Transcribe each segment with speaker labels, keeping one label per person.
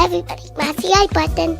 Speaker 1: everybody. Smash the like button.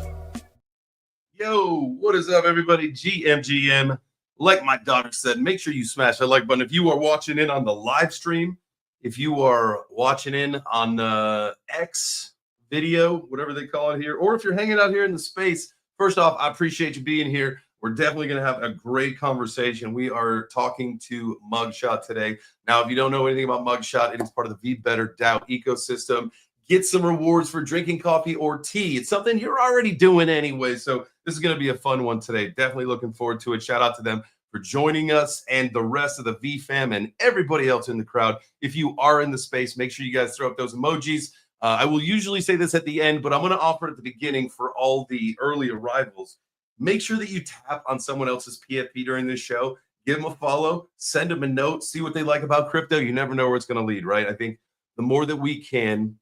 Speaker 2: Yo, what is up, everybody? GMGM. Like my daughter said, make sure you smash that like button. If you are watching in on the live stream, if you are watching in on X video, whatever they call it here, or if you're hanging out here in the space, first off, I appreciate you being here. We're definitely going to have a great conversation. We are talking to Mugshot today. Now, if you don't know anything about Mugshot, it is part of the VeBetterDAO ecosystem. Get some rewards for drinking coffee or tea. It's something you're already doing anyway. So this is going to be a fun one today. Definitely looking forward to it. Shout out to them for joining us and the rest of the V fam and everybody else in the crowd. If you are in the space, make sure you guys throw up those emojis. I will usually say this at the end, but I'm going to offer it at the beginning for all the early arrivals. Make sure that you tap on someone else's PFP during this show. Give them a follow, send them a note, see what they like about crypto. You never know where it's going to lead, right? I think the more that we can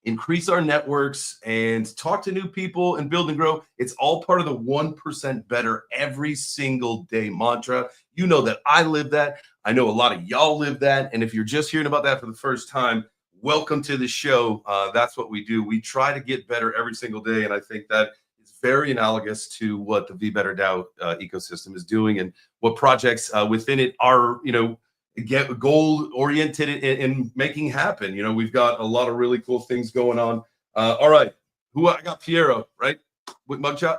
Speaker 2: increase our networks and talk to new people and build and grow, it's all part of the 1% better every single day mantra. You know that I live that. I know a lot of y'all live that. And if you're just hearing about that for the first time, welcome to the show. That's what we do. We try to get better every single day. And I think that is very analogous to what the VeBetterDAO ecosystem is doing and what projects within it are, get goal oriented in making happen. We've got a lot of really cool things going on. All right, I got Piero, right, with Mugshot.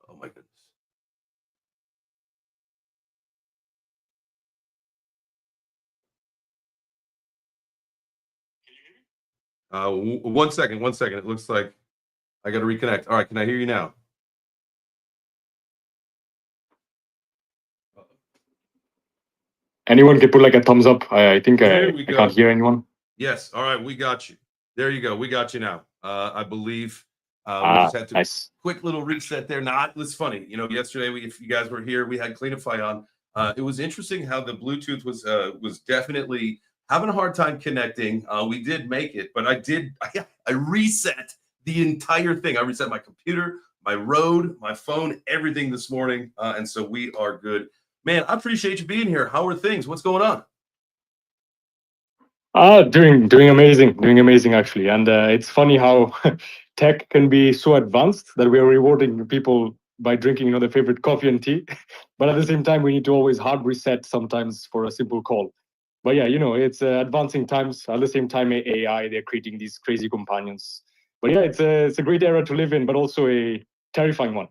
Speaker 2: Oh my goodness. One second. It looks like I got to reconnect. All right, can I hear you now?
Speaker 3: Anyone can put like a thumbs up. I think I can't hear anyone.
Speaker 2: Yes. All right. We got you. There you go. We got you now. I believe we just had to quick little reset there. It's funny. Yesterday, if you guys were here, we had Cleanify on. It was interesting how the Bluetooth was definitely having a hard time connecting. We did make it, but I reset the entire thing. I reset my computer, my road, my phone, everything this morning. And so we are good. Man, I appreciate you being here. How are things? What's going on?
Speaker 3: Doing amazing actually. And it's funny how tech can be so advanced that we are rewarding people by drinking their favorite coffee and tea. But at the same time, we need to always hard reset sometimes for a simple call. But yeah, it's advancing times. At the same time, AI, they're creating these crazy companions. But yeah, it's a great era to live in, but also a terrifying one.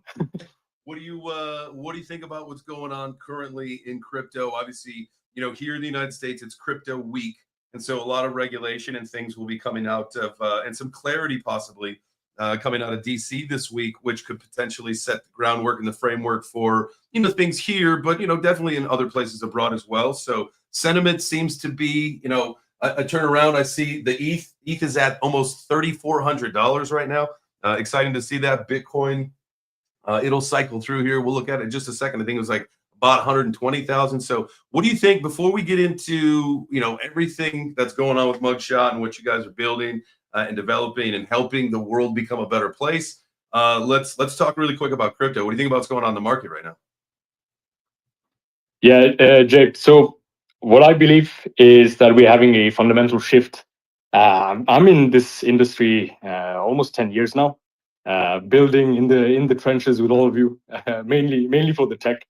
Speaker 2: What do you think about what's going on currently in crypto? Obviously, here in the United States, it's crypto week. And so a lot of regulation and things will be coming out of, and some clarity possibly coming out of DC this week, which could potentially set the groundwork and the framework for, things here, but, definitely in other places abroad as well. So sentiment seems to be, a turnaround. I see the ETH is at almost $3,400 right now. Exciting to see that. Bitcoin, it'll cycle through here. We'll look at it in just a second. I think it was like about 120,000. So what do you think before we get into, everything that's going on with Mugshot and what you guys are building and developing and helping the world become a better place? Let's talk really quick about crypto. What do you think about what's going on in the market right now?
Speaker 3: Yeah, Jake. So what I believe is that we're having a fundamental shift. I'm in this industry almost 10 years now, building in the trenches with all of you, mainly for the tech.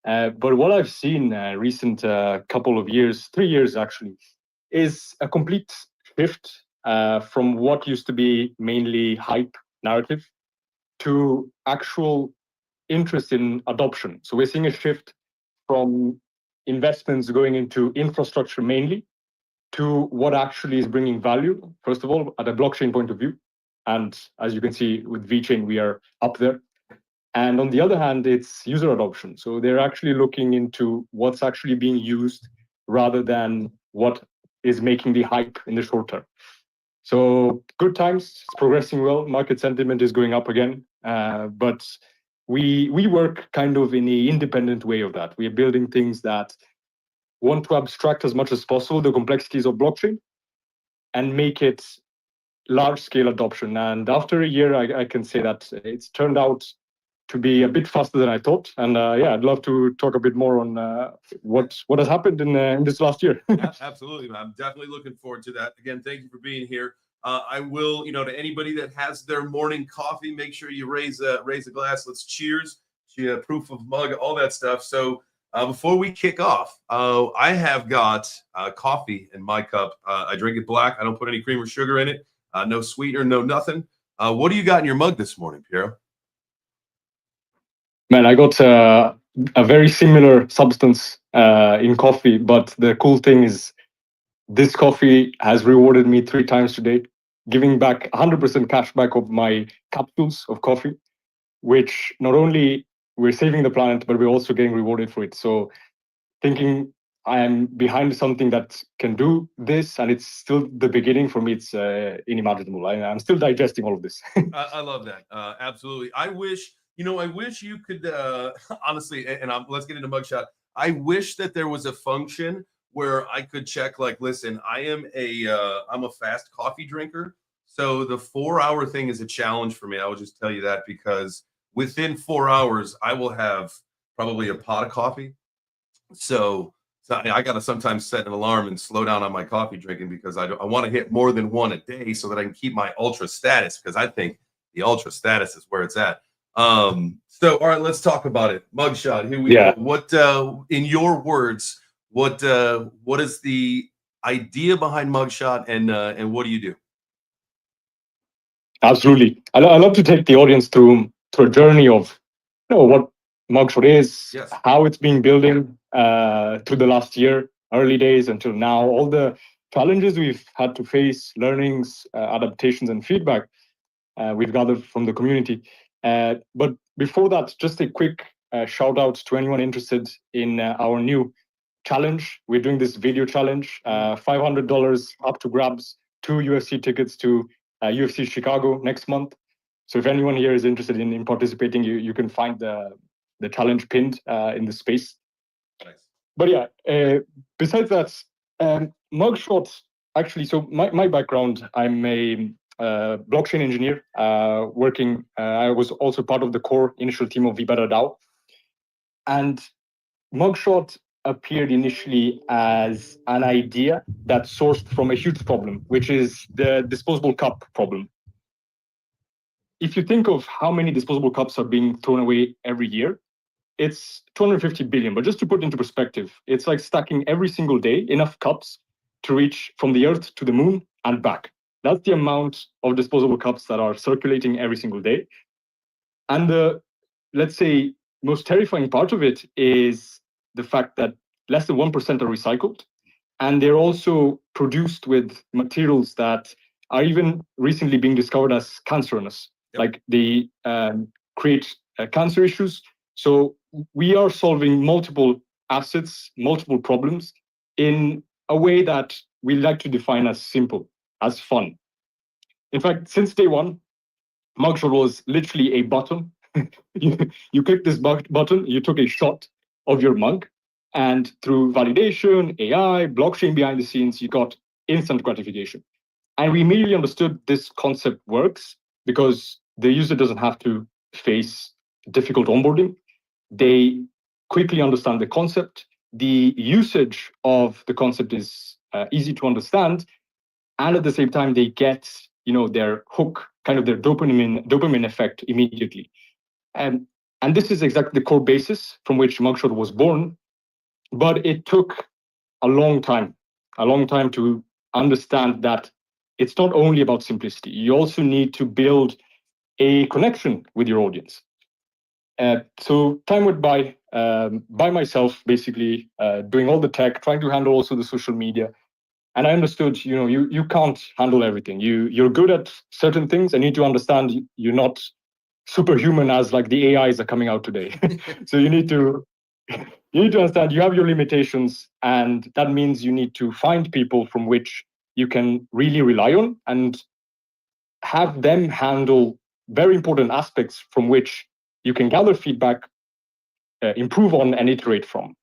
Speaker 3: But what I've seen recent couple of years, 3 years actually, is a complete shift from what used to be mainly hype narrative to actual interest in adoption. So we're seeing a shift from investments going into infrastructure mainly to what actually is bringing value, first of all, at a blockchain point of view. And as you can see with VeChain, we are up there. And on the other hand, it's user adoption. So they're actually looking into what's actually being used rather than what is making the hype in the short term. So good times, it's progressing well. Market sentiment is going up again. But we work kind of in an independent way of that. We are building things that want to abstract as much as possible the complexities of blockchain and make it large-scale adoption. And after a year, I can say that it's turned out to be a bit faster than I thought. And yeah, I'd love to talk a bit more on what has happened in this last year.
Speaker 2: Absolutely, man. I'm definitely looking forward to that. Again, thank you for being here. I will, to anybody that has their morning coffee, make sure you raise a glass. Let's cheers. Proof of mug, all that stuff. So before we kick off, I have got coffee in my cup. I drink it black. I don't put any cream or sugar in it. No sweetener, no nothing. What do you got in your mug this morning, Piero?
Speaker 3: Man, I got a very similar substance in coffee, but the cool thing is this coffee has rewarded me 3 times today, giving back 100% cash back of my capsules of coffee, which not only we're saving the planet, but we're also getting rewarded for it. So thinking I am behind something that can do this, and it's still the beginning for me, it's unimaginable. I'm still digesting all of this.
Speaker 2: I love that. Absolutely. I wish you could, honestly, and let's get into Mugshot. I wish that there was a function where I could check, like, listen, I'm a fast coffee drinker. So the 4-hour thing is a challenge for me. I will just tell you that, because within 4 hours, I will have probably a pot of coffee. So I got to sometimes set an alarm and slow down on my coffee drinking, because I want to hit more than one a day so that I can keep my ultra status, because I think the ultra status is where it's at. So, all right, let's talk about it. Mugshot, here we go. What, in your words, what is the idea behind Mugshot, and what do you do?
Speaker 3: Absolutely. I love to take the audience through a journey of what Mugshot is,
Speaker 2: Yes.
Speaker 3: how it's been building through the last year, early days until now, all the challenges we've had to face, learnings, adaptations, and feedback we've gathered from the community. But before that, just a quick shout out to anyone interested in our new challenge. We're doing this video challenge, $500 up to grabs, 2 UFC tickets to UFC Chicago next month. So if anyone here is interested in participating, you can find the challenge pinned in the space.
Speaker 2: Nice.
Speaker 3: But yeah, besides that, Mugshot, actually, so my background, I'm a blockchain engineer working. I was also part of the core initial team of VeBetterDAO. And Mugshot appeared initially as an idea that sourced from a huge problem, which is the disposable cup problem. If you think of how many disposable cups are being thrown away every year, it's 250 billion. But just to put into perspective, it's like stacking every single day enough cups to reach from the Earth to the moon and back. That's the amount of disposable cups that are circulating every single day. And the, let's say, most terrifying part of it is the fact that less than 1% are recycled. And they're also produced with materials that are even recently being discovered as cancerous. Yep. Like they create cancer issues. So we are solving multiple assets, multiple problems in a way that we like to define as simple, as fun. In fact, since day one, Mugshot was literally a button. You click this button, you took a shot of your mug, and through validation, AI, blockchain behind the scenes, you got instant gratification. And we immediately understood this concept works because the user doesn't have to face difficult onboarding. They quickly understand the concept. The usage of the concept is easy to understand. And at the same time, they get their hook, kind of their dopamine effect immediately. And this is exactly the core basis from which Mugshot was born. But it took a long time to understand that it's not only about simplicity. You also need to build a connection with your audience. So time went by myself, basically doing all the tech, trying to handle also the social media. And I understood, you can't handle everything. You're good at certain things, and you need to understand you're not superhuman as like the AIs are coming out today. So you need to understand you have your limitations, and that means you need to find people from which you can really rely on and have them handle very important aspects from which you can gather feedback, improve on, and iterate from.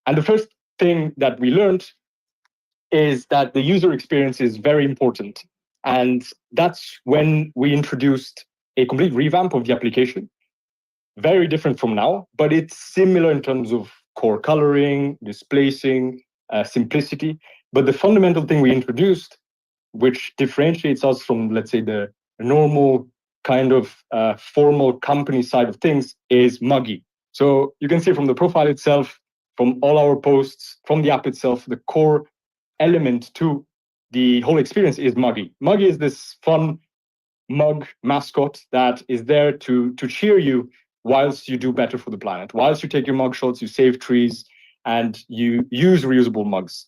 Speaker 3: And the first thing that we learned is that the user experience is very important. And that's when we introduced a complete revamp of the application. very different from now, but it's similar in terms of core coloring, displacing, simplicity. But the fundamental thing we introduced, which differentiates us from, let's say, the normal kind of formal company side of things, is Muggy. So you can see from the profile itself, from all our posts, from the app itself, the core element to the whole experience is Muggy. Muggy is this fun mug mascot that is there to cheer you whilst you do better for the planet. Whilst you take your mug shots, you save trees, and you use reusable mugs.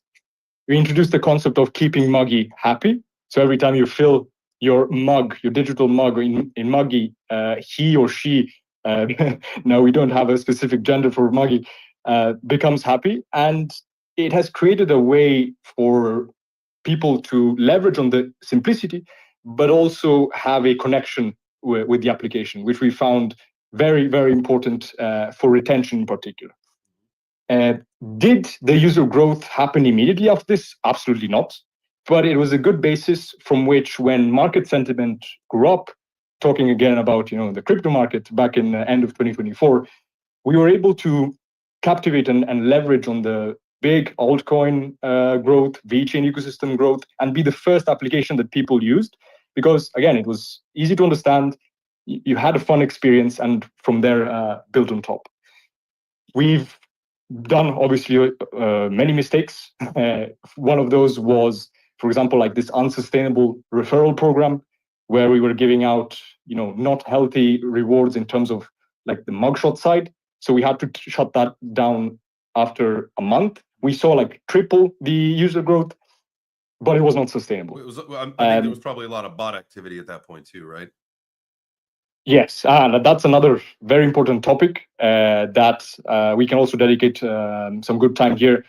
Speaker 3: We introduced the concept of keeping Muggy happy. So every time you fill your mug, your digital mug in Muggy, he or she, now we don't have a specific gender for Muggy, becomes happy. And it has created a way for people to leverage on the simplicity, but also have a connection with the application, which we found very, very important for retention in particular. Did the user growth happen immediately after this? Absolutely not. But it was a good basis from which, when market sentiment grew up, talking again about the crypto market back in the end of 2024, we were able to captivate and leverage on the big altcoin growth, VeChain ecosystem growth, and be the first application that people used. Because again, it was easy to understand, you had a fun experience, and from there, built on top. We've done obviously many mistakes. One of those was, for example, like this unsustainable referral program, where we were giving out not healthy rewards in terms of like the mugshot side. So we had to shut that down after a month. We saw like triple the user growth, but it was not sustainable.
Speaker 2: I think there was probably a lot of bot activity at that point too, right?
Speaker 3: Yes, and that's another very important topic that we can also dedicate some good time here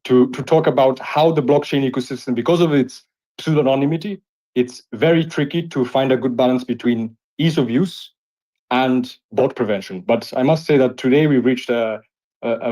Speaker 3: to talk about how the blockchain ecosystem, because of its pseudonymity, it's very tricky to find a good balance between ease of use and bot prevention. But I must say that today we reached a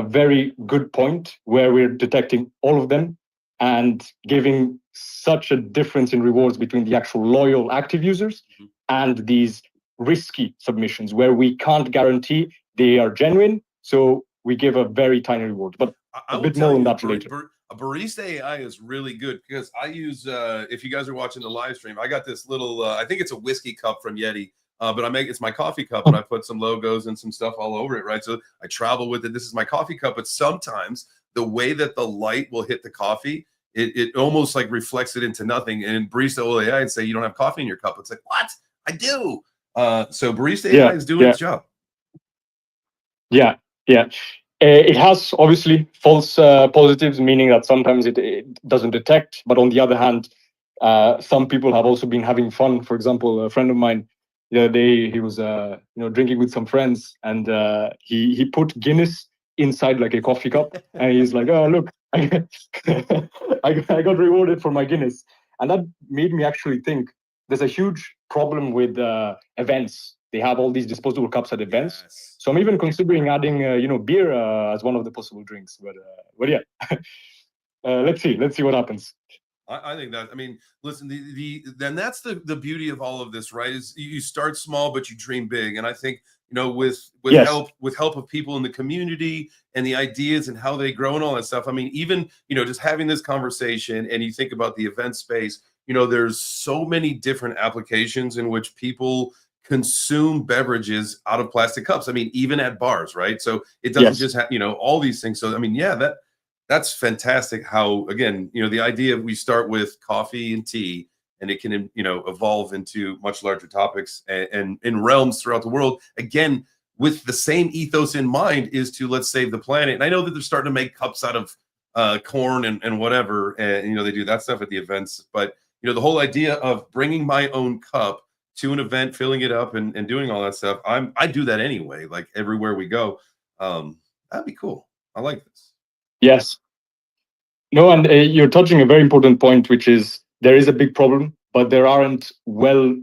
Speaker 3: very good point where we're detecting all of them and giving such a difference in rewards between the actual loyal active users and these risky submissions where we can't guarantee they are genuine. So we give a very tiny reward, but a bit more on that later.
Speaker 2: Barista AI is really good because I use, if you guys are watching the live stream, I got this little, I think it's a whiskey cup from Yeti, but it's my coffee cup, and I put some logos and some stuff all over it, right? So I travel with it. This is my coffee cup, but sometimes the way that the light will hit the coffee, it almost like reflects it into nothing. And Barista AI and say, you don't have coffee in your cup. It's like, what? I do. So Barista AI is doing its job. Yeah.
Speaker 3: It has obviously false positives, meaning that sometimes it doesn't detect. But on the other hand, some people have also been having fun. For example, a friend of mine, the other day, he was drinking with some friends, and he put Guinness inside like a coffee cup, and he's like, "Oh, look, I got rewarded for my Guinness," and that made me actually think. There's a huge problem with events. They have all these disposable cups at events.
Speaker 2: Yes.
Speaker 3: So I'm even considering adding, beer as one of the possible drinks. But yeah, let's see what happens.
Speaker 2: I think that, listen, then that's the beauty of all of this, right? Is you start small, but you dream big. And I think, with help of people in the community and the ideas and how they grow and all that stuff. Even, just having this conversation, and you think about the event space, there's so many different applications in which people consume beverages out of plastic cups. Even at bars, right? So it doesn't just have, all these things. So, that's fantastic how, again, the idea we start with coffee and tea, and it can, evolve into much larger topics and in realms throughout the world. Again, with the same ethos in mind, is to let's save the planet. And I know that they're starting to make cups out of corn and whatever, and they do that stuff at the events. But the whole idea of bringing my own cup to an event, filling it up, and doing all that stuff, I do that anyway. Like everywhere we go, that'd be cool. I like this.
Speaker 3: Yes. No, and you're touching a very important point, which is there is a big problem, but there aren't well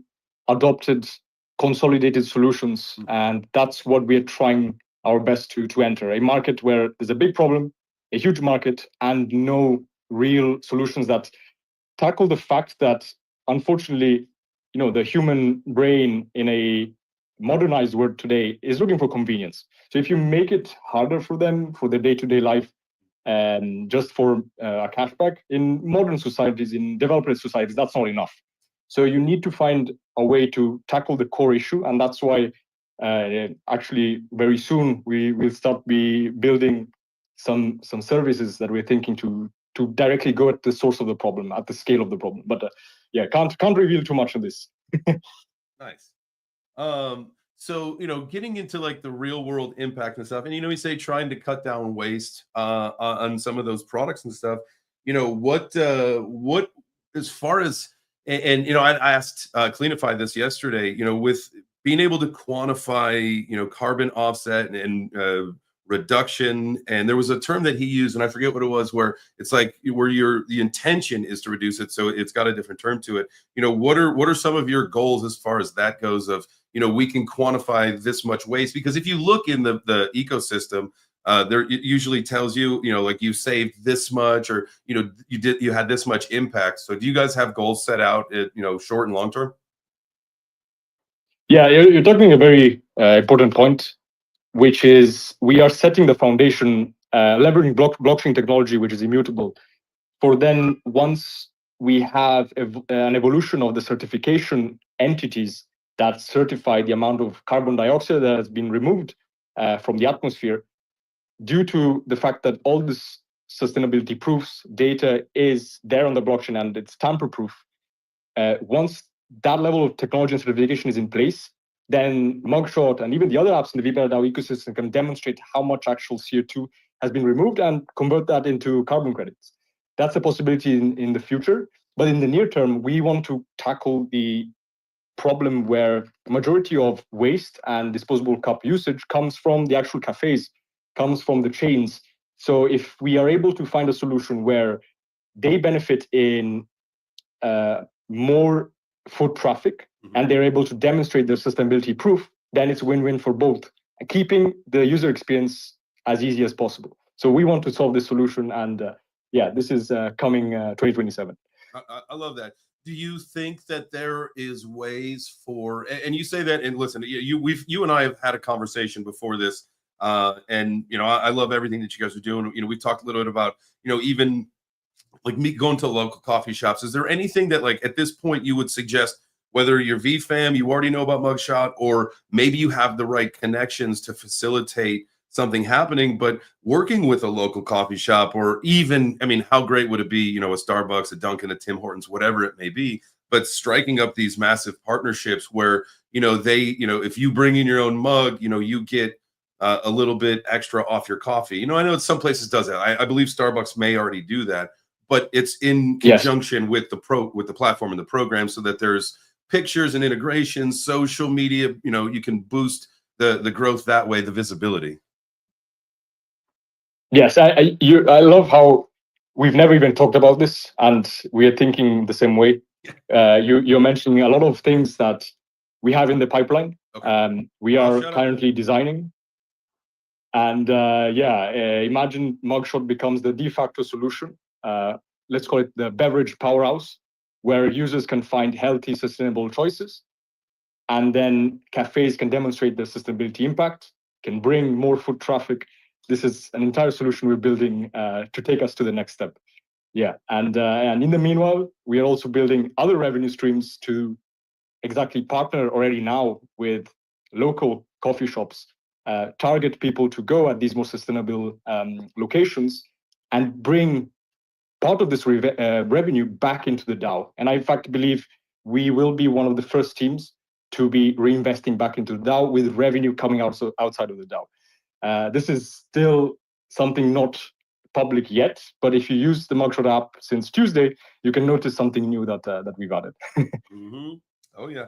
Speaker 3: adopted, consolidated solutions, and that's what we're trying our best to enter a market where there's a big problem, a huge market, and no real solutions that tackle the fact that, unfortunately, the human brain in a modernized world today is looking for convenience. So if you make it harder for them for their day-to-day life, just for a cashback, in modern societies, in developed societies, that's not enough. So you need to find a way to tackle the core issue, and that's why actually very soon we will start building some services that we're thinking to directly go at the source of the problem, at the scale of the problem. But yeah, can't reveal too much of this.
Speaker 2: Nice. So, getting into like the real world impact and stuff, and we say trying to cut down waste on some of those products and stuff. What as far as I asked Cleanify this yesterday. With being able to quantify carbon offset and reduction, and there was a term that he used, and I forget what it was, where it's like where the intention is to reduce it, so it's got a different term to it. What are some of your goals as far as that goes? Of we can quantify this much waste, because if you look in the ecosystem, there it usually tells you like you saved this much, or you had this much impact. So do you guys have goals set out at short and long term?
Speaker 3: Yeah, you're talking a very important point, which is we are setting the foundation, leveraging blockchain technology, which is immutable, for then once we have an evolution of the certification entities that certify the amount of carbon dioxide that has been removed from the atmosphere, due to the fact that all this sustainability proofs data is there on the blockchain and it's tamper-proof. Once that level of technology and certification is in place, then Mugshot and even the other apps in the VeBetterDAO ecosystem can demonstrate how much actual CO2 has been removed and convert that into carbon credits. That's a possibility in the future. But in the near term, we want to tackle the problem where the majority of waste and disposable cup usage comes from the actual cafes, comes from the chains. So if we are able to find a solution where they benefit in more foot traffic, and they're able to demonstrate their sustainability proof, then it's win-win for both, keeping the user experience as easy as possible. So we want to solve this solution, and yeah, this is coming 2027.
Speaker 2: I love that. Do you think that there is ways for, and you say that, and listen, you and I have had a conversation before this, and I love everything that you guys are doing. We talked a little bit about even like me going to local coffee shops. Is there anything that like at this point you would suggest, whether you're VFam, you already know about Mugshot, or maybe you have the right connections to facilitate something happening, but working with a local coffee shop, or even, I mean, how great would it be, a Starbucks, a Dunkin', a Tim Hortons, whatever it may be, but striking up these massive partnerships where, if you bring in your own mug, you get a little bit extra off your coffee. I know some places does that. I believe Starbucks may already do that, but it's in conjunction with the platform and the program, so that there's pictures and integrations, social media, you can boost the growth that way, the visibility.
Speaker 3: Yes, I love how we've never even talked about this, and we are thinking the same way. You're mentioning a lot of things that we have in the pipeline. Okay. We are currently designing. And imagine Mugshot becomes the de facto solution. Let's call it the beverage powerhouse, where users can find healthy, sustainable choices. And then cafes can demonstrate their sustainability impact, can bring more foot traffic. This is an entire solution we're building to take us to the next step. Yeah, and in the meanwhile, we are also building other revenue streams to exactly partner already now with local coffee shops, target people to go at these more sustainable locations, and bring part of this revenue back into the DAO. And I, in fact, believe we will be one of the first teams to be reinvesting back into the DAO with revenue coming outside of the DAO. This is still something not public yet, but if you use the Mugshot app since Tuesday, you can notice something new that we've added.
Speaker 2: Oh yeah.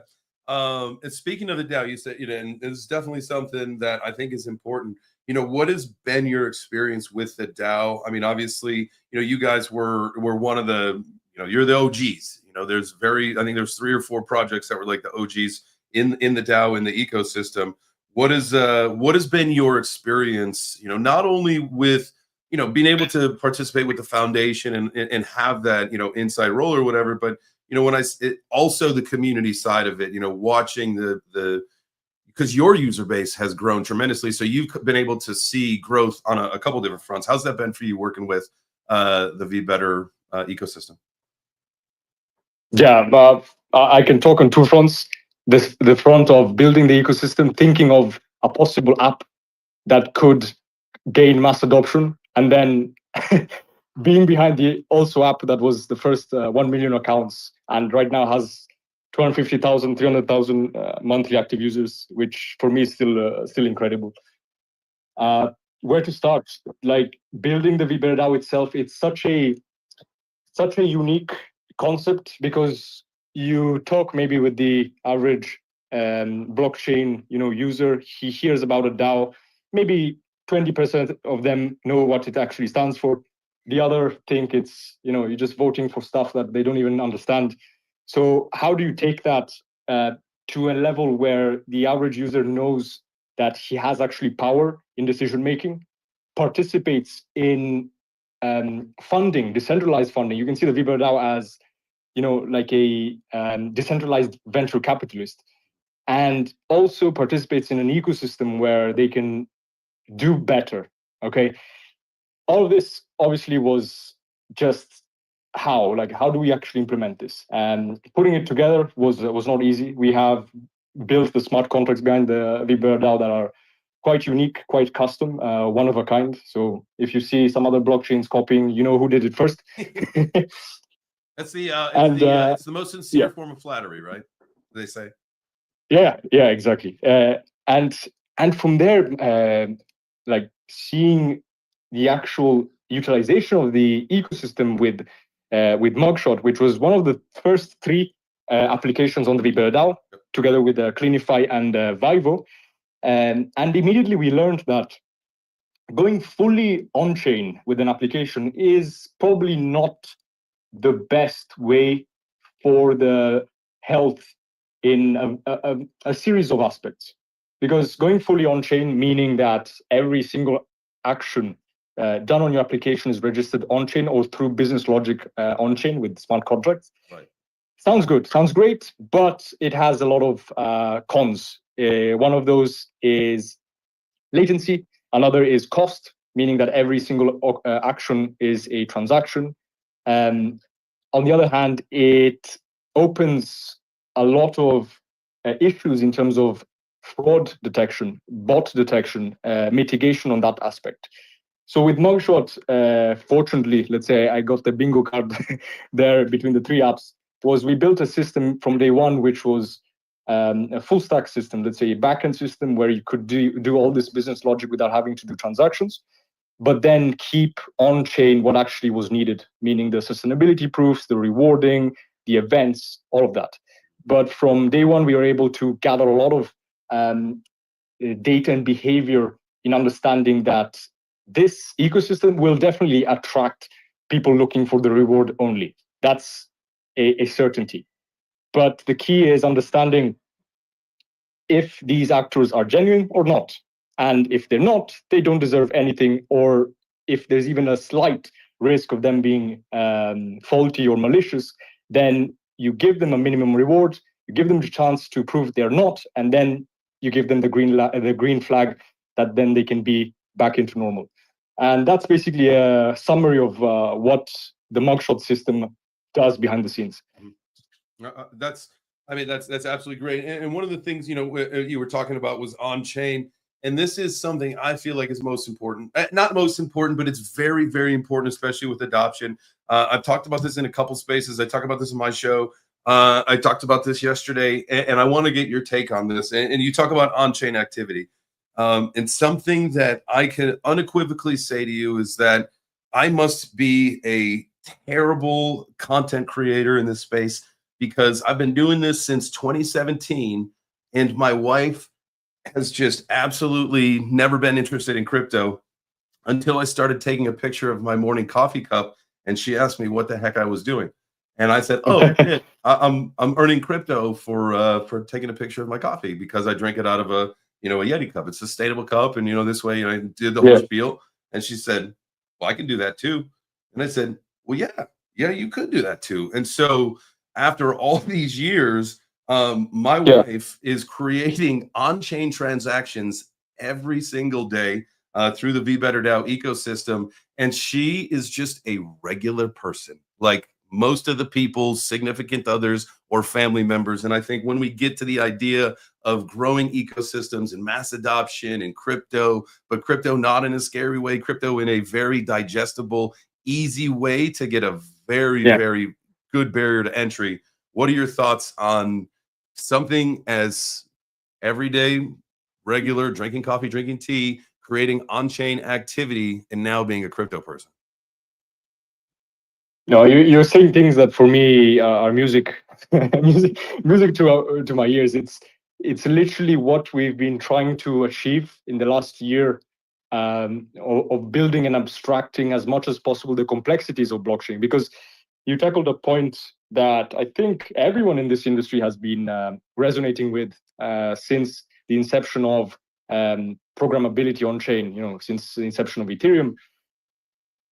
Speaker 2: And speaking of the DAO, you said, and it's definitely something that I think is important. What has been your experience with the DAO? I mean, obviously, you guys were one of the, you're the OGs. I think there's 3 or 4 projects that were like the OGs in the DAO, in the ecosystem. What has been your experience, not only with, being able to participate with the foundation and have that, inside role or whatever, but, also the community side of it, watching the because your user base has grown tremendously. So you've been able to see growth on a couple different fronts. How's that been for you working with the VBetter ecosystem?
Speaker 3: Yeah, but I can talk on two fronts. The front of building the ecosystem, thinking of a possible app that could gain mass adoption, and then being behind the also app that was the first 1 million accounts and right now has 250,000, 300,000 monthly active users, which for me is still incredible. Where to start? Like building the VeBetterDAO itself, it's such a unique concept, because you talk maybe with the average blockchain user. He hears about a DAO, maybe 20% of them know what it actually stands for. The other think it's you're just voting for stuff that they don't even understand. So how do you take that to a level where the average user knows that he has actually power in decision making, participates in funding, decentralized funding? You can see the VeBetterDAO as like a decentralized venture capitalist, and also participates in an ecosystem where they can do better. Okay, all of this obviously was just how do we actually implement this, and putting it together was not easy. We have built the smart contracts behind the VeBetterDAO that are quite unique, quite custom, one of a kind. So if you see some other blockchains copying, you know who did it first.
Speaker 2: That's it's the most sincere form of flattery, right? They say.
Speaker 3: Yeah, exactly. And from there, like seeing the actual utilization of the ecosystem with Mugshot, which was one of the first three applications on the VeBetterDAO, together with Cleanify and Vivo. And immediately we learned that going fully on-chain with an application is probably not the best way for the health in a series of aspects. Because going fully on-chain, meaning that every single action done on your application is registered on-chain or through business logic on-chain with smart contracts.
Speaker 2: Right.
Speaker 3: Sounds good, sounds great, but it has a lot of cons. One of those is latency. Another is cost, meaning that every single action is a transaction. On the other hand, it opens a lot of issues in terms of fraud detection, bot detection, mitigation on that aspect. So with Mugshot, fortunately, let's say I got the bingo card there between the three apps, was we built a system from day one, which was a full stack system, let's say a backend system where you could do all this business logic without having to do transactions, but then keep on chain what actually was needed, meaning the sustainability proofs, the rewarding, the events, all of that. But from day one, we were able to gather a lot of data and behavior in understanding that this ecosystem will definitely attract people looking for the reward only. That's a certainty. But the key is understanding if these actors are genuine or not. And if they're not, they don't deserve anything. Or if there's even a slight risk of them being faulty or malicious, then you give them a minimum reward, you give them the chance to prove they're not, and then you give them the green flag that then they can be back into normal. And that's basically a summary of what the Mugshot system does behind the scenes.
Speaker 2: That's absolutely great. And one of the things you were talking about was on chain, and this is something I feel like is most important. Not most important, but it's very, very important, especially with adoption. I've talked about this in a couple spaces. I talk about this in my show. I talked about this yesterday, and I want to get your take on this. And you talk about on-chain activity. And something that I can unequivocally say to you is that I must be a terrible content creator in this space, because I've been doing this since 2017, and my wife has just absolutely never been interested in crypto until I started taking a picture of my morning coffee cup, and she asked me what the heck I was doing. And I said, "Oh, shit, I'm earning crypto for taking a picture of my coffee because I drank it out of a Yeti cup. It's a sustainable cup, and this way I did the whole spiel." And she said, "Well, I can do that too." And I said, "Well, yeah, you could do that too." And so after all these years, My
Speaker 3: Yeah.
Speaker 2: wife is creating on-chain transactions every single day through the VeBetterDAO ecosystem, and she is just a regular person, like most of the people, significant others or family members. And I think when we get to the idea of growing ecosystems and mass adoption and crypto, but crypto not in a scary way, crypto in a very digestible, easy way to get a very,
Speaker 3: Yeah.
Speaker 2: very good barrier to entry. What are your thoughts on something as everyday, regular, drinking coffee, drinking tea, creating on-chain activity, and now being a crypto person?
Speaker 3: No, you're saying things that for me are music, music to my ears. It's literally what we've been trying to achieve in the last year, of building and abstracting as much as possible the complexities of blockchain. Because you tackled a point that I think everyone in this industry has been resonating with since the inception of programmability on chain. Since the inception of Ethereum,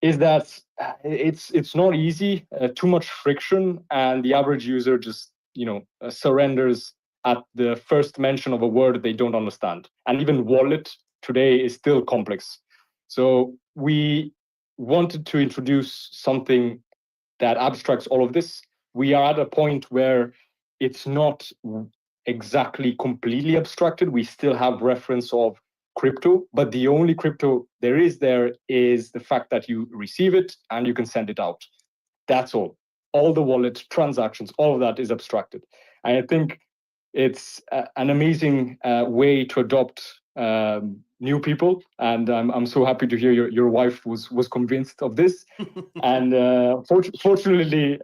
Speaker 3: is that it's not easy, too much friction, and the average user just surrenders at the first mention of a word they don't understand. And even wallet today is still complex. So we wanted to introduce something that abstracts all of this. We are at a point where it's not exactly completely abstracted. We still have reference of crypto, but the only crypto there is the fact that you receive it and you can send it out. That's all. All the wallet transactions, all of that is abstracted. And I think it's an amazing way to adopt new people. And I'm so happy to hear your wife was convinced of this. And fortunately,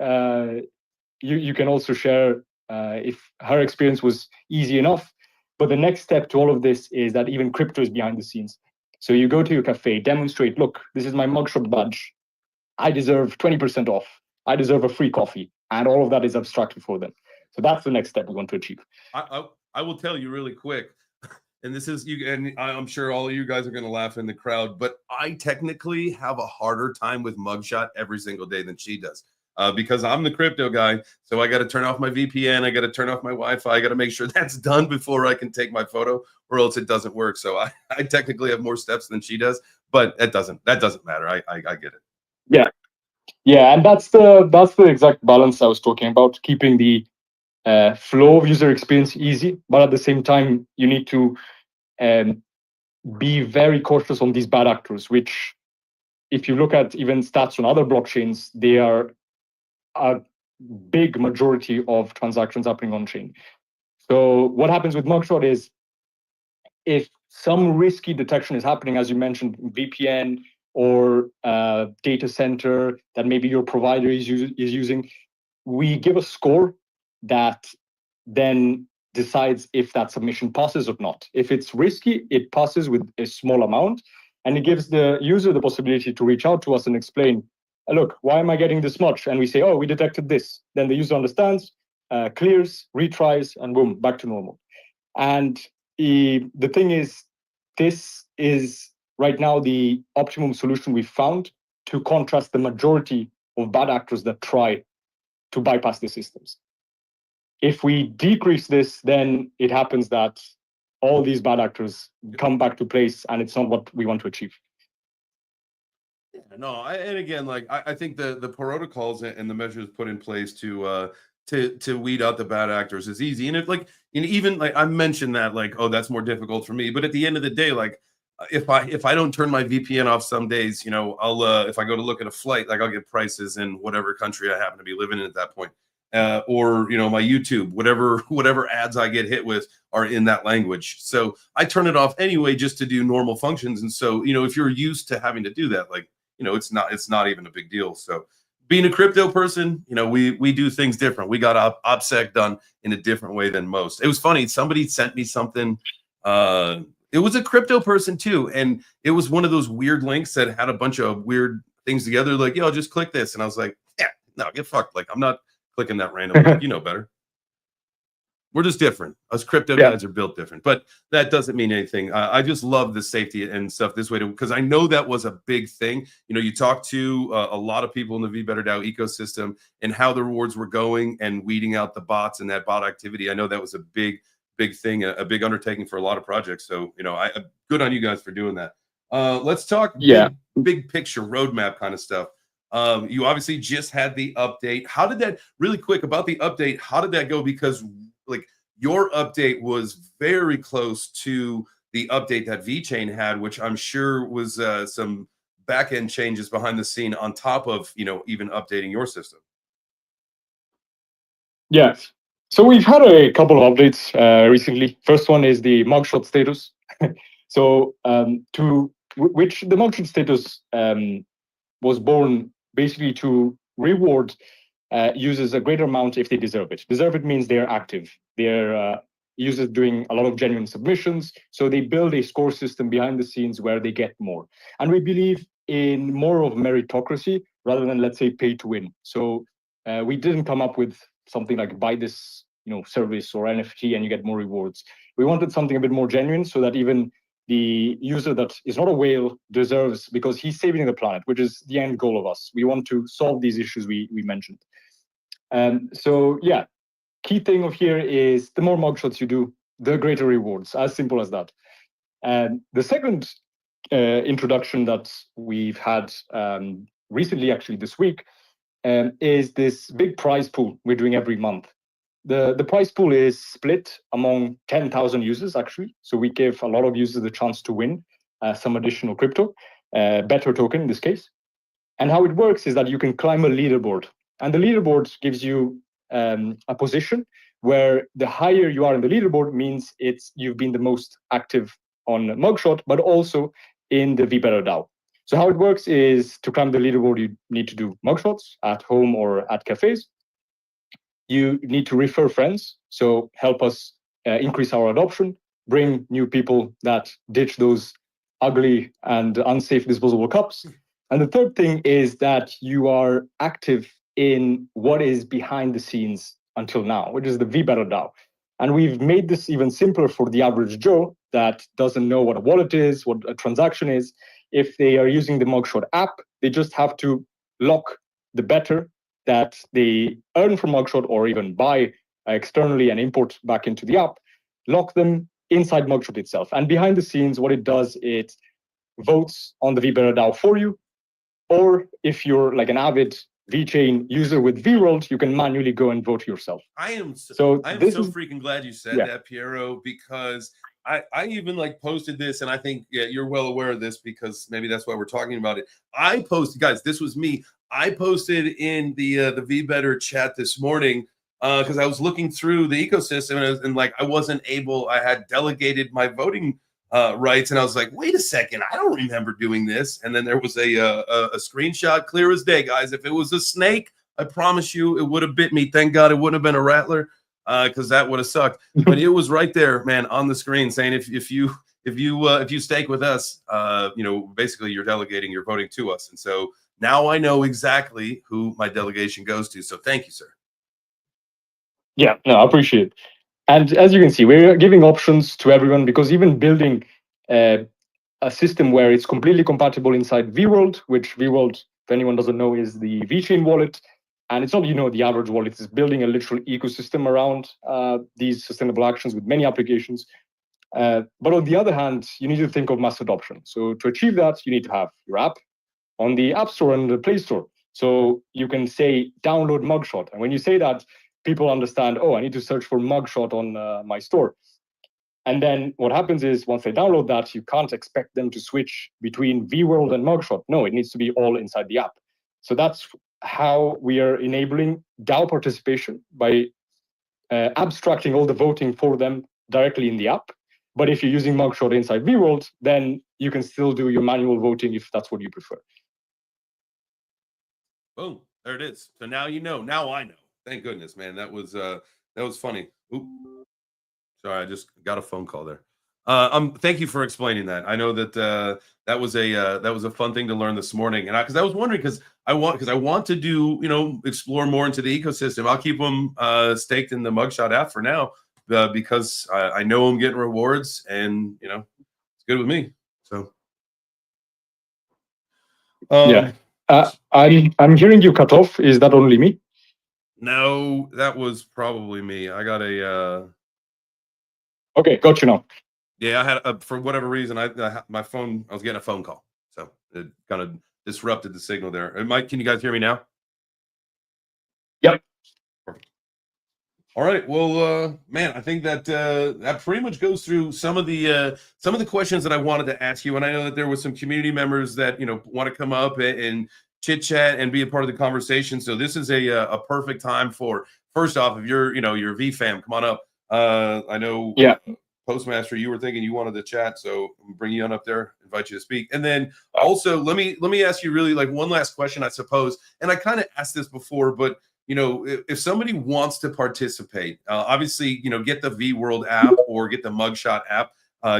Speaker 3: you can also share if her experience was easy enough. But the next step to all of this is that even crypto is behind the scenes. So you go to your cafe, demonstrate, look, this is my Mugshot badge. I deserve 20% off. I deserve a free coffee. And all of that is abstracted for them. So that's the next step we want to achieve.
Speaker 2: I will tell you really quick, and this is you, and I'm sure all of you guys are going to laugh in the crowd, but I technically have a harder time with Mugshot every single day than she does. Because I'm the crypto guy, so I got to turn off my VPN, I got to turn off my Wi-Fi, I got to make sure that's done before I can take my photo, or else it doesn't work. So I technically have more steps than she does, but that doesn't matter. I get it.
Speaker 3: Yeah, and that's the exact balance I was talking about, keeping the flow of user experience easy, but at the same time you need to be very cautious on these bad actors, which, if you look at even stats on other blockchains, they are a big majority of transactions happening on chain. So what happens with Mugshot is, if some risky detection is happening, as you mentioned, VPN or data center that maybe your provider is using, we give a score that then decides if that submission passes or not. If it's risky, it passes with a small amount, and it gives the user the possibility to reach out to us and explain, look, why am I getting this much? And we say, oh, we detected this. Then the user understands, clears, retries, and boom, back to normal. And the thing is, this is right now the optimum solution we've found to contrast the majority of bad actors that try to bypass the systems. If we decrease this, then it happens that all these bad actors come back to place, and it's not what we want to achieve.
Speaker 2: No, and again, like I think the protocols and the measures put in place to weed out the bad actors is easy. And if even like I mentioned that, like, oh, that's more difficult for me. But at the end of the day, like if I don't turn my VPN off some days, I'll if I go to look at a flight, like I'll get prices in whatever country I happen to be living in at that point. Or my YouTube, whatever ads I get hit with are in that language. So I turn it off anyway just to do normal functions. And so, if you're used to having to do that, like, it's not even a big deal. So being a crypto person, we do things different. We got OPSEC done in a different way than most. It was funny. Somebody sent me something. It was a crypto person too. And it was one of those weird links that had a bunch of weird things together. Like, yo, just click this. And I was like, yeah, no, get fucked. Like, I'm not clicking that randomly. You know better. We're just different. Us crypto guys are built different, but that doesn't mean anything. I just love the safety and stuff this way, because I know that was a big thing. You know, you talk to a lot of people in the VeBetterDAO ecosystem and how the rewards were going and weeding out the bots and that bot activity. I know that was a big thing, a big undertaking for a lot of projects. So, you know, good on you guys for doing that. Let's talk big picture roadmap kind of stuff. You obviously just had the update. How did that, really quick about the update, how did that go? Because like your update was very close to the update that VeChain had, which I'm sure was some back-end changes behind the scene on top of, you know, even updating your system.
Speaker 3: Yes. So we've had a couple of updates recently. First one is the Mugshot status. So which the Mugshot status was born basically to reward users a greater amount if they deserve it. Deserve it means they're active. They're users doing a lot of genuine submissions. So they build a score system behind the scenes where they get more. And we believe in more of meritocracy rather than, let's say, pay to win. So we didn't come up with something like buy this, you know, service or NFT and you get more rewards. We wanted something a bit more genuine so that even the user that is not a whale deserves, because he's saving the planet, which is the end goal of us. We want to solve these issues we mentioned. So yeah, key thing of here is the more mugshots you do, the greater rewards, as simple as that. And the second introduction that we've had recently, actually this week, is this big prize pool we're doing every month. The prize pool is split among 10,000 users, actually. So we give a lot of users the chance to win some additional crypto, better token in this case. And how it works is that you can climb a leaderboard. And the leaderboard gives you a position where the higher you are in the leaderboard means you've been the most active on Mugshot, but also in the VeBetterDAO. So how it works is, to climb the leaderboard, you need to do mugshots at home or at cafes. You need to refer friends, so help us increase our adoption, bring new people that ditch those ugly and unsafe disposable cups. And the third thing is that you are active in what is behind the scenes until now, which is the VeBetterDAO. And we've made this even simpler for the average Joe that doesn't know what a wallet is, what a transaction is. If they are using the Mugshot app, they just have to lock the better that they earn from Mugshot or even buy externally and import back into the app, lock them inside Mugshot itself. And behind the scenes, what it does, it votes on the VeBetterDAO for you. Or if you're like an avid VeChain user with VWorld, you can manually go and vote yourself.
Speaker 2: I am so freaking glad you said that, Piero, because I even like posted this, and I think you're well aware of this because maybe that's why we're talking about it. I posted, guys, this was me. I posted in the VBetter chat this morning because I was looking through the ecosystem and like I wasn't able. I had delegated my voting rights, and I was like, wait a second, I don't remember doing this. And then there was a screenshot, clear as day, guys. If it was a snake, I promise you, it would have bit me. Thank God it wouldn't have been a rattler, because that would have sucked. But it was right there, man, on the screen, saying if you stake with us, you know, basically you're delegating your voting to us. And so now I know exactly who my delegation goes to. So thank you, sir.
Speaker 3: Yeah, no, I appreciate it. And as you can see, we're giving options to everyone, because even building a system where it's completely compatible inside VWorld, which VWorld, if anyone doesn't know, is the VeChain wallet. And it's not, you know, the average wallet. It's building a literal ecosystem around these sustainable actions with many applications. But on the other hand, you need to think of mass adoption. So to achieve that, you need to have your app on the App Store and the Play Store. So you can say, download Mugshot. And when you say that, people understand, oh, I need to search for Mugshot on my store. And then what happens is, once they download that, you can't expect them to switch between VWorld and Mugshot. No, it needs to be all inside the app. So that's how we are enabling DAO participation, by abstracting all the voting for them directly in the app. But if you're using Mugshot inside VWorld, then you can still do your manual voting if that's what you prefer.
Speaker 2: Boom, there it is. So now you know. Now I know. Thank goodness, man. That was funny. Oop. Sorry, I just got a phone call there. Thank you for explaining that. I know that that was a fun thing to learn this morning, and because I was wondering, because I want to do, you know, explore more into the ecosystem. I'll keep them staked in the Mugshot app for now, because I know I'm getting rewards, and it's good with me. So
Speaker 3: Yeah. I'm hearing you cut off. Is that only me?
Speaker 2: no, that was probably me. I got a
Speaker 3: Okay, got you now.
Speaker 2: yeah, I had for whatever reason, my phone, I was getting a phone call, so it kind of disrupted the signal there. And Mike, can you guys hear me now?
Speaker 3: Yep.
Speaker 2: Perfect. All right. Well, man, I think that that pretty much goes through some of the questions that I wanted to ask you. And I know that there were some community members that want to come up and chit chat and be a part of the conversation. So this is a perfect time for, first off, if you're your V fam, come on up. I know.
Speaker 3: Yeah.
Speaker 2: Postmaster, you were thinking you wanted to chat, so I'm bringing you on up there, invite you to speak. And then also let me ask you really like one last question, I suppose. And I kind of asked this before, but if somebody wants to participate, obviously, get the V World app or get the Mugshot app.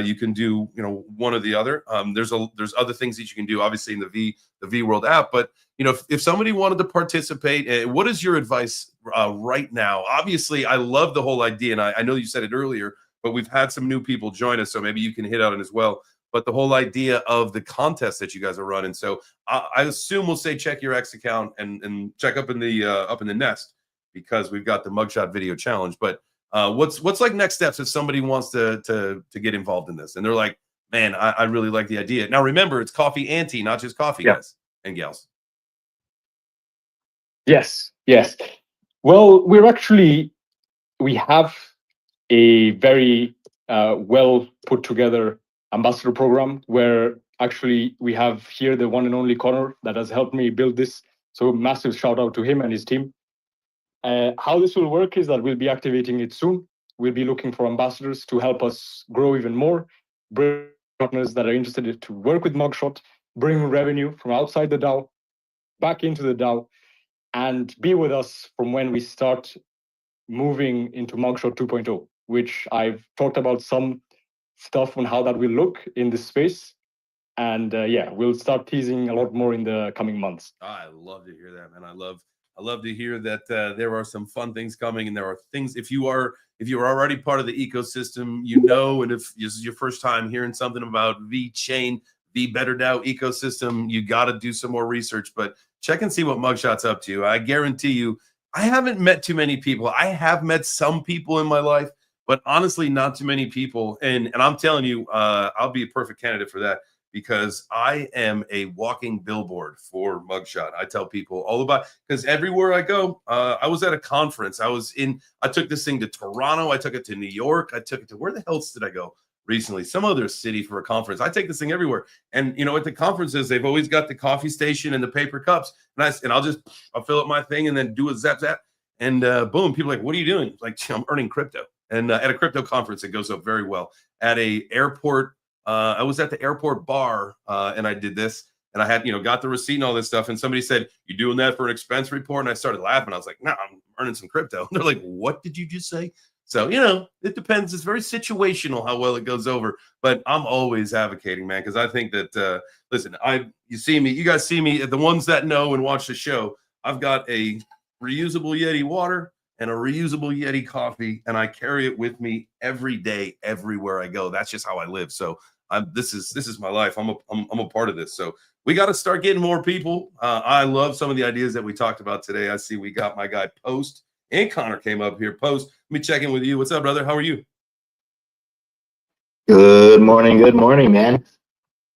Speaker 2: You can do, one or the other. There's other things that you can do, obviously, in the V World app. But if somebody wanted to participate, what is your advice right now? Obviously, I love the whole idea, and I know you said it earlier, but we've had some new people join us, so maybe you can hit on it as well. But the whole idea of the contest that you guys are running, so I assume we'll say check your X account and check up in the nest, because we've got the Mugshot video challenge. But what's like next steps if somebody wants to get involved in this and they're like, man, I really like the idea. Now remember, it's coffee and tea, not just coffee, guys and gals.
Speaker 3: Yes. Well, we have a very well put together ambassador program where actually we have here the one and only Connor that has helped me build this. So massive shout out to him and his team. How this will work is that we'll be activating it soon. We'll be looking for ambassadors to help us grow even more, bring partners that are interested to work with Mugshot, bring revenue from outside the DAO back into the DAO, and be with us from when we start moving into Mugshot 2.0, which I've talked about some stuff on how that will look in this space. And we'll start teasing a lot more in the coming months.
Speaker 2: I love to hear that, man. I love to hear that there are some fun things coming, and there are things, if you are already part of the ecosystem, and if this is your first time hearing something about VeChain, VeBetterDAO ecosystem, you got to do some more research, but check and see what Mugshot's up to. I guarantee you, I haven't met too many people. I have met some people in my life, but honestly, not too many people. And I'm telling you, I'll be a perfect candidate for that, because I am a walking billboard for Mugshot. I tell people all about, because everywhere I go, I was at a conference. I took this thing to Toronto. I took it to New York. I took it to, where the hell did I go recently? Some other city for a conference. I take this thing everywhere. And, at the conferences, they've always got the coffee station and the paper cups. And I'll fill up my thing and then do a zap. And boom, people are like, what are you doing? Like, I'm earning crypto. And at a crypto conference, it goes up very well. At a airport, I was at the airport bar and I did this, and I had, got the receipt and all this stuff. And somebody said, you doing that for an expense report? And I started laughing. I was like, no, I'm earning some crypto. And they're like, what did you just say? So, it depends. It's very situational how well it goes over. But I'm always advocating, man, because I think that, listen, you guys see me, the ones that know and watch the show, I've got a reusable Yeti water and a reusable Yeti coffee, and I carry it with me every day, everywhere I go. That's just how I live. So this is my life. I'm a part of this. So we got to start getting more people. I love some of the ideas that we talked about today. I see we got my guy Post and Connor came up here. Post, let me check in with you. What's up, brother? How are you?
Speaker 4: Good morning, man.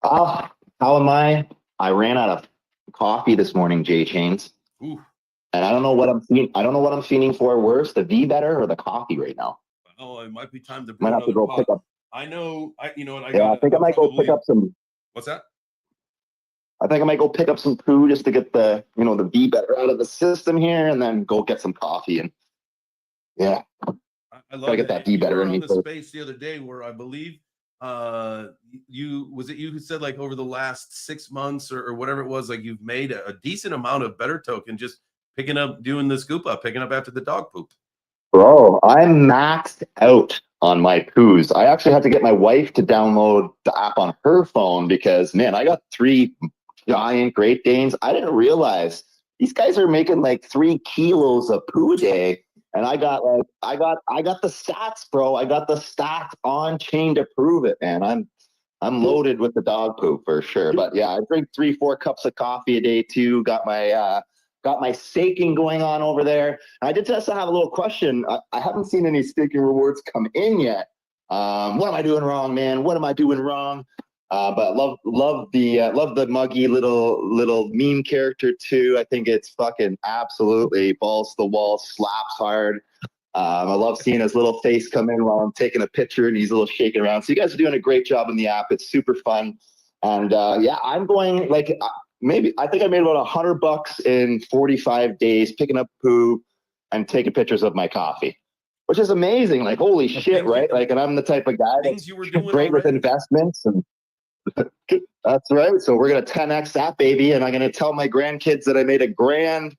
Speaker 4: How am I? I ran out of coffee this morning, J-Chains.
Speaker 2: Ooh.
Speaker 4: And I don't know what I'm feeling. I don't know what I'm feeling for worse, the V better or the coffee right now.
Speaker 2: Oh, it might be time to
Speaker 4: might have to go pick up.
Speaker 2: I know. I
Speaker 4: think I might go pick up some.
Speaker 2: What's that?
Speaker 4: I think I might go pick up some poo just to get the the V better out of the system here, and then go get some coffee. And yeah,
Speaker 2: I love
Speaker 4: gotta get that V better in me.
Speaker 2: The space the other day where I believe you who said like over the last 6 months or whatever it was, like you've made a decent amount of better token just picking up, doing the scoop up, picking up after the dog poop.
Speaker 4: Bro, I'm maxed out on my poos. I actually had to get my wife to download the app on her phone because, man, I got 3 giant Great Danes. I didn't realize these guys are making like 3 kilos of poo a day. And I got the stats, bro. I got the stats on chain to prove it, man. I'm loaded with the dog poop for sure. But yeah, I drink 3-4 cups of coffee a day too. Got my staking going on over there. I did just have a little question. I haven't seen any staking rewards come in yet. What am I doing wrong, man? What am I doing wrong? But love the muggy little meme character too. I think it's fucking absolutely balls to the wall, slaps hard. I love seeing his little face come in while I'm taking a picture and he's a little shaking around. So you guys are doing a great job in the app. It's super fun. And yeah, I'm going like I think I made about $100 in 45 days picking up poo and taking pictures of my coffee, which is amazing. Like, holy shit, right? Like, and I'm the type of guy that's great with investments and that's right. So we're going to 10X that baby. And I'm going to tell my grandkids that I made a grand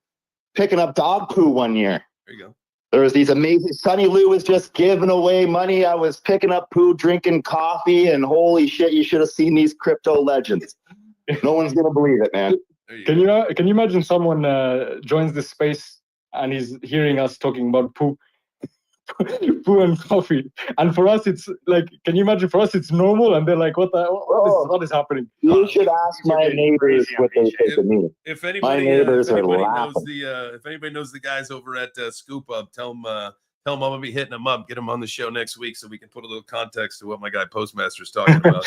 Speaker 4: picking up dog poo one year.
Speaker 2: There you go.
Speaker 4: There was these amazing, Sonny Lou was just giving away money. I was picking up poo, drinking coffee, and holy shit, you should have seen these crypto legends. No one's going to believe it, man.
Speaker 3: Can you imagine someone joins this space and he's hearing us talking about poo? Poo and coffee, and for us it's like, can you imagine, for us it's normal, and they're like, what is happening?
Speaker 4: You should ask my neighbors what they think of me.
Speaker 2: If anybody, knows the guys over at Scoop Up, tell them I'm gonna be hitting them up, get them on the show next week so we can put a little context to what my guy Postmaster's talking about.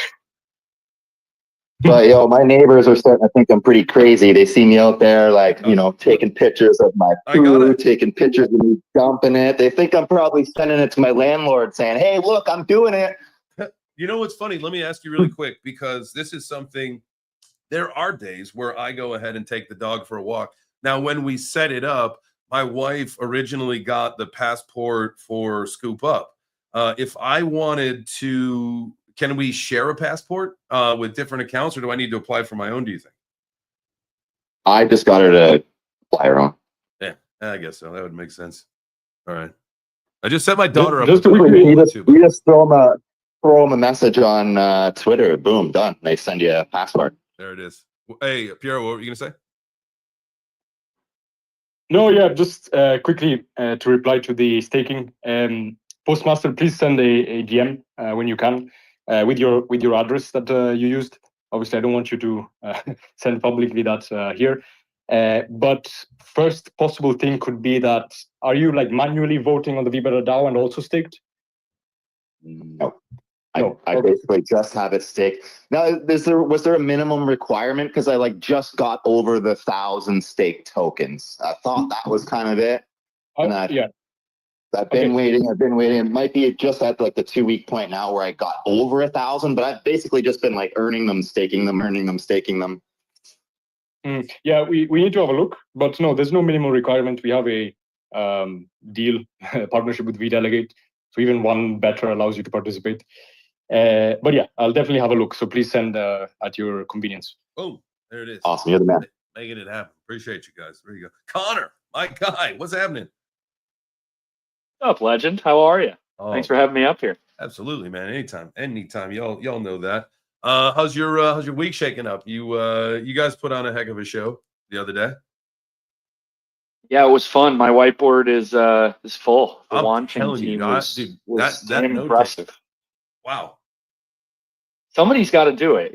Speaker 4: But yo, my neighbors are starting to think I'm pretty crazy. They see me out there, like, taking pictures of my poo, taking pictures of me dumping it. They think I'm probably sending it to my landlord saying, hey, look, I'm doing it.
Speaker 2: You know what's funny? Let me ask you really quick, because this is something, there are days where I go ahead and take the dog for a walk. Now, when we set it up, my wife originally got the passport for Scoop Up. If I wanted to, can we share a passport with different accounts, or do I need to apply for my own, do you think?
Speaker 4: I just got her to apply her own.
Speaker 2: Yeah, I guess so. That would make sense. All right. I just set my daughter up.
Speaker 4: You just throw them a message on Twitter. Boom, done. They send you a passport.
Speaker 2: There it is. Hey, Piero, what were you going to say?
Speaker 3: No, yeah, just quickly to reply to the staking. Postmaster, please send a DM when you can. With your address that you used. Obviously, I don't want you to send publicly that here. But first possible thing could be that, are you like manually voting on the VeBetterDAO and also staked?
Speaker 4: No. I basically just have it staked. Now, was there a minimum requirement? Because I just got over the 1,000 stake tokens. I thought that was kind of it.
Speaker 3: Yeah.
Speaker 4: I've been waiting. It might be just at the 2-week point now where I got over 1,000, but I've basically just been earning them, staking them, earning them, staking them.
Speaker 3: Yeah, we need to have a look, but no, there's no minimum requirement. We have a deal, partnership with VDelegate, so even one better allows you to participate. But yeah, I'll definitely have a look. So please send at your convenience.
Speaker 2: Oh, there it is.
Speaker 4: Awesome, you're the man.
Speaker 2: Making it happen. Appreciate you guys. There you go. Connor, my guy, what's happening?
Speaker 5: Up, legend. How are you?
Speaker 2: Oh,
Speaker 5: thanks for having me up here.
Speaker 2: Absolutely, man. Anytime. Y'all know that. How's your week shaking up? You guys put on a heck of a show the other day.
Speaker 5: Yeah, it was fun. My whiteboard is full. The
Speaker 2: I'm
Speaker 5: launching
Speaker 2: telling
Speaker 5: team
Speaker 2: you,
Speaker 5: was
Speaker 2: that
Speaker 5: impressive.
Speaker 2: Wow.
Speaker 5: Somebody's got to do it,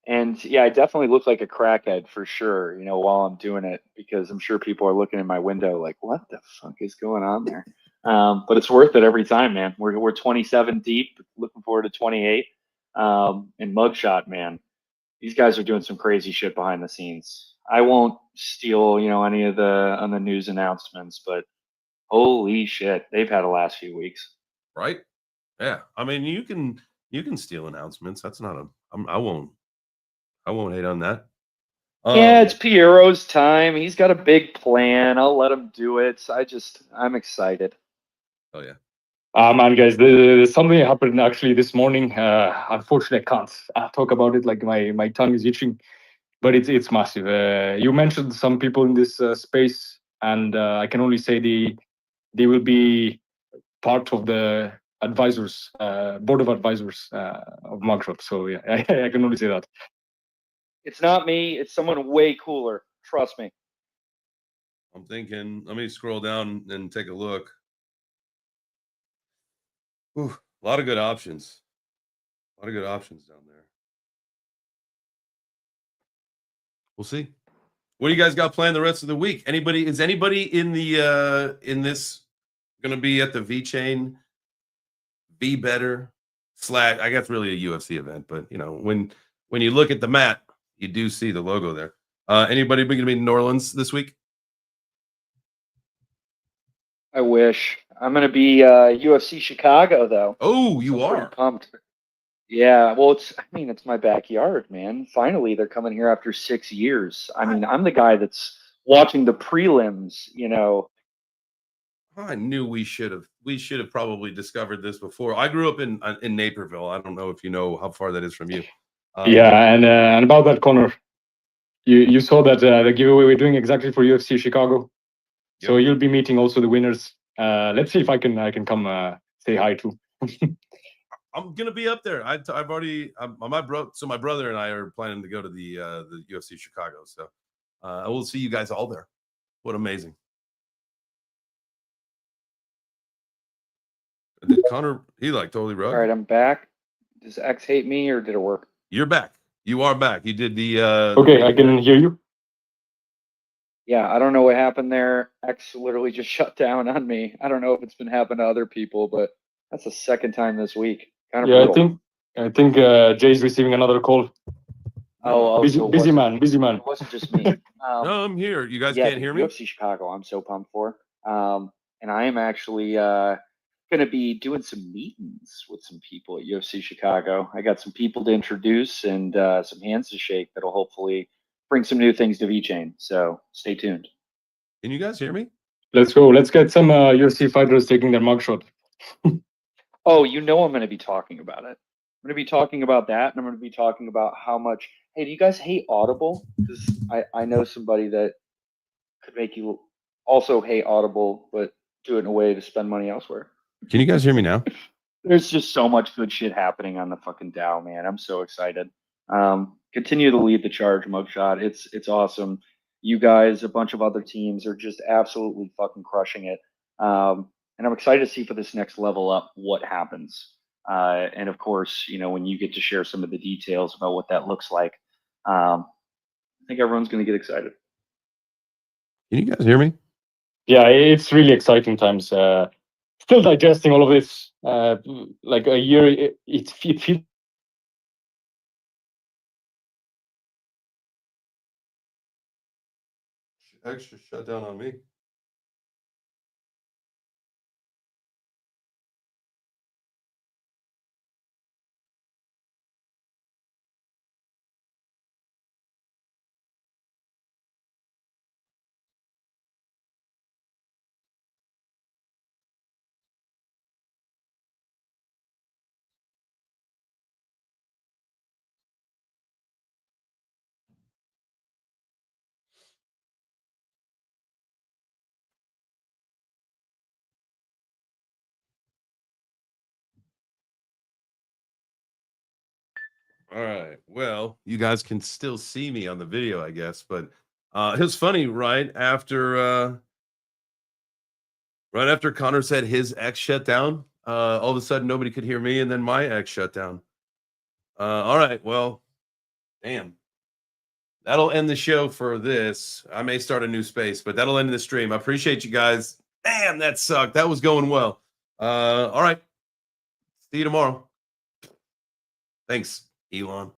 Speaker 5: and yeah, I definitely look like a crackhead for sure, while I'm doing it, because I'm sure people are looking in my window like, what the fuck is going on there? But it's worth it every time, man. We're 27 deep, looking forward to 28. And Mugshot, man, these guys are doing some crazy shit behind the scenes. I won't steal, any of on the news announcements, but holy shit, they've had the last few weeks.
Speaker 2: Right? Yeah. I mean, you can steal announcements. That's not I won't hate on that.
Speaker 5: Yeah, it's Piero's time. He's got a big plan. I'll let him do it. I'm excited.
Speaker 2: Oh yeah.
Speaker 3: Man, guys, there's something that happened actually this morning. Unfortunately, I can't talk about it. My tongue is itching, but it's massive. You mentioned some people in this space, and I can only say they will be part of the advisors, board of advisors of Mugshot. So yeah, I can only say that.
Speaker 5: It's not me. It's someone way cooler. Trust me.
Speaker 2: I'm thinking, let me scroll down and take a look. Ooh, a lot of good options. A lot of good options down there. We'll see. What do you guys got planned the rest of the week? Is anybody in the in this gonna be at the VeChain Be Better / I guess really a UFC event, but you know, when you look at the mat, you do see the logo there. Anybody gonna be in New Orleans this week?
Speaker 5: I wish. I'm gonna be UFC Chicago though.
Speaker 2: Oh, you
Speaker 5: So I'm pretty
Speaker 2: are.
Speaker 5: pumped. Yeah, well, it's my backyard, man. Finally, they're coming here after 6 years. I mean, I'm the guy that's watching the prelims, you know.
Speaker 2: I knew we should have probably discovered this before. I grew up in Naperville. I don't know if you know how far that is from you.
Speaker 3: Yeah, and about that, Connor, you saw that the giveaway we're doing exactly for UFC Chicago. So
Speaker 2: Yep.
Speaker 3: you'll be meeting also the winners. Let's see if I can come say hi too.
Speaker 2: I'm gonna be up there. I've already my brother and I are planning to go to the UFC Chicago. So I will see you guys all there. What amazing! Did Connor? He like totally rugged.
Speaker 5: All right, I'm back. Does X hate me or did it work?
Speaker 2: You're back. You are back. You did the.
Speaker 3: Okay, I can hear you.
Speaker 5: Yeah, I don't know what happened there. X literally just shut down on me. I don't know if it's been happening to other people, but that's the second time this week. Kind of
Speaker 3: Yeah,
Speaker 5: brutal.
Speaker 3: I think Jay's receiving another call.
Speaker 5: Oh, so
Speaker 3: busy man.
Speaker 5: It wasn't just me.
Speaker 2: No, I'm here. You guys
Speaker 5: Yeah,
Speaker 2: can't hear me.
Speaker 5: UFC Chicago. I'm so pumped for. And I am actually going to be doing some meetings with some people at UFC Chicago. I got some people to introduce and some hands to shake that'll hopefully bring some new things to VeChain. So stay tuned.
Speaker 2: Can you guys hear me?
Speaker 3: Let's go. Let's get some UFC fighters taking their mugshot.
Speaker 5: Oh, you know I'm going to be talking about it. I'm going to be talking about that, and I'm going to be talking about how much. Hey, do you guys hate Audible? Because I know somebody that could make you also hate Audible, but do it in a way to spend money elsewhere.
Speaker 2: Can you guys hear me now?
Speaker 5: There's just so much good shit happening on the fucking DAO, man. I'm so excited. Continue to lead the charge, Mugshot. It's awesome. You guys, a bunch of other teams are just absolutely fucking crushing it. And I'm excited to see for this next level up what happens. And of course, you know, when you get to share some of the details about what that looks like, I think everyone's going to get excited.
Speaker 2: Can you guys hear me?
Speaker 3: Yeah, it's really exciting times. Still digesting all of this. Like a year, it feels.
Speaker 2: Extra shut down on me. All right. Well, you guys can still see me on the video, I guess, but it was funny right after Connor said his X shut down. All of a sudden, nobody could hear me, and then my X shut down. All right. Well, damn. That'll end the show for this. I may start a new space, but that'll end the stream. I appreciate you guys. Damn, that sucked. That was going well. All right. See you tomorrow. Thanks, Elon.